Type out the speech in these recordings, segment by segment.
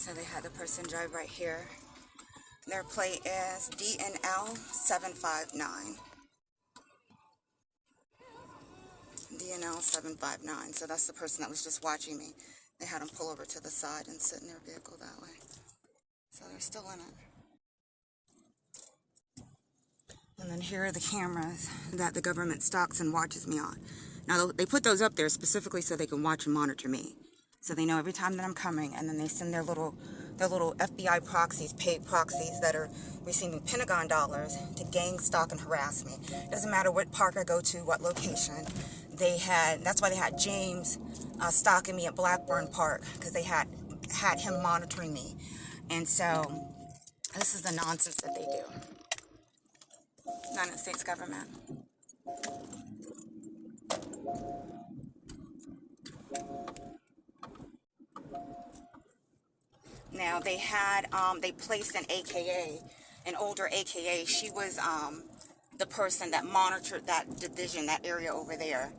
So they had the person drive right here. Their plate is DNL 759. DNL 759. So that's the person that was just watching me. They had them pull over to the side and sit in their vehicle that way. So they're still in it. And then here are the cameras that the government stocks and watches me on. Now, they put those up there specifically so they can watch and monitor me. So they know every time that I'm coming, and then they send their little FBI proxies, paid proxies that are receiving Pentagon dollars to gang stalk and harass me. Doesn't matter what park I go to, what location. That's why they had James stalking me at Blackburn Park, because they had him monitoring me. And so this is the nonsense that they do. United States government. Now they placed an AKA, an older AKA. She was the person that monitored that division, that area over there,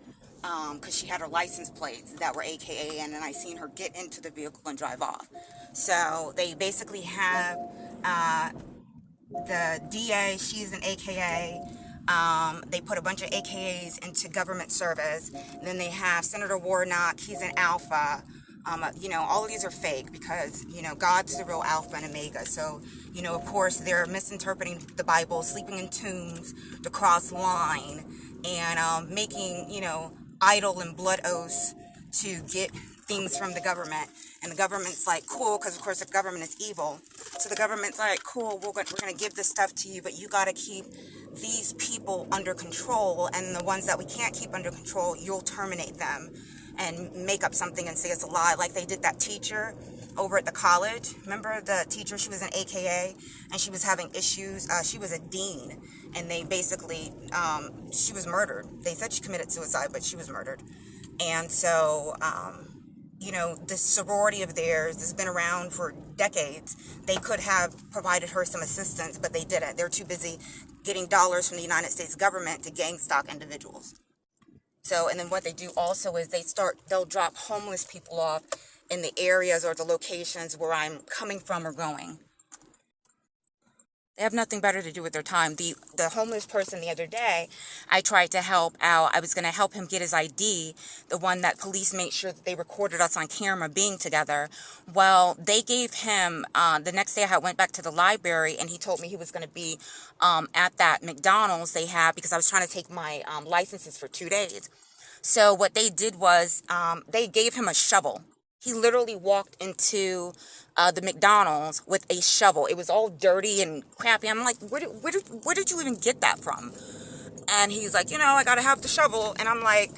because she had her license plates that were AKA, and then I seen her get into the vehicle and drive off. So they basically have the DA, she's an AKA. They put a bunch of AKAs into government service. And then they have Senator Warnock, he's an alpha. All of these are fake because, God's the real alpha and omega. So, of course, they're misinterpreting the Bible, sleeping in tombs, the cross line, and making, idol and blood oaths to get things from the government. And the government's like, cool, because, of course, the government is evil. So the government's like, cool, we're going to give this stuff to you, but you got to keep these people under control. And the ones that we can't keep under control, you'll terminate them and make up something and say it's a lie, like they did that teacher over at the college. Remember the teacher? She was an AKA, and she was having issues. She was a dean, and they basically, she was murdered. They said she committed suicide, but she was murdered. And so, this sorority of theirs has been around for decades. They could have provided her some assistance, but they didn't. They're too busy getting dollars from the United States government to gang stalk individuals. So, and then what they do also is they'll drop homeless people off in the areas or the locations where I'm coming from or going. They have nothing better to do with their time. The homeless person the other day, I tried to help out. I was going to help him get his ID, the one that police made sure that they recorded us on camera being together. Well, they gave him, the next day I went back to the library, and he told me he was going to be at that McDonald's they have, because I was trying to take my licenses for 2 days. So what they did was they gave him a shovel. He literally walked into the McDonald's with a shovel. It was all dirty and crappy. I'm like, where did you even get that from? And he's like, I got to have the shovel. And I'm like,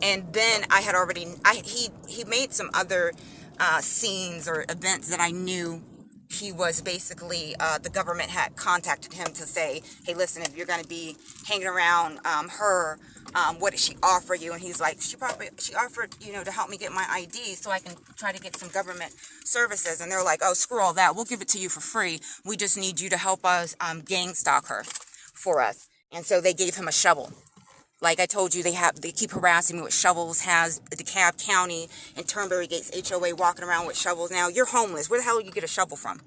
and then I had already, he made some other scenes or events that I knew he was basically, the government had contacted him to say, hey, listen, if you're going to be hanging around her, what did she offer you? And he's like, she offered, to help me get my ID so I can try to get some government services. And they're like, oh, screw all that. We'll give it to you for free. We just need you to help us gang stalk her for us. And so they gave him a shovel. Like I told you, they keep harassing me with shovels. Has DeKalb County and Turnberry Gates HOA walking around with shovels. Now, you're homeless. Where the hell do you get a shovel from?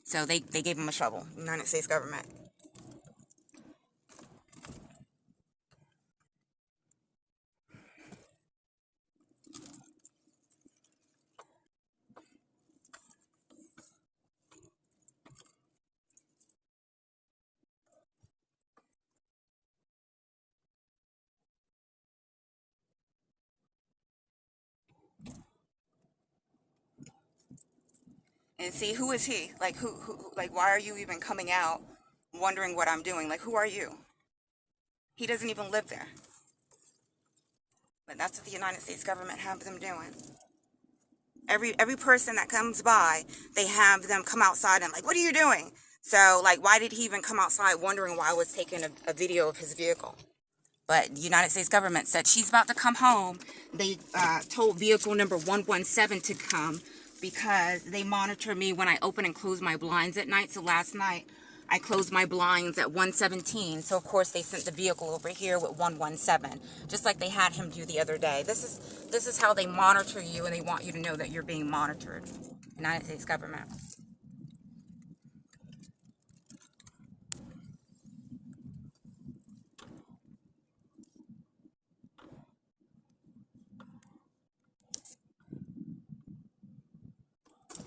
So they gave him a shovel. United States government. And see, who is he? Like, who, like, why are you even coming out wondering what I'm doing? Like, who are you? He doesn't even live there. But that's what the United States government have them doing. Every person that comes by, they have them come outside and like, what are you doing? So, like, why did he even come outside wondering why I was taking a video of his vehicle? But the United States government said she's about to come home. They told vehicle number 117 to come, because they monitor me when I open and close my blinds at night. So last night, I closed my blinds at 117. So, of course, they sent the vehicle over here with 117, just like they had him do the other day. This is how they monitor you, and they want you to know that you're being monitored. United States government.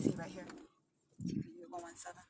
See right here, TPU 117.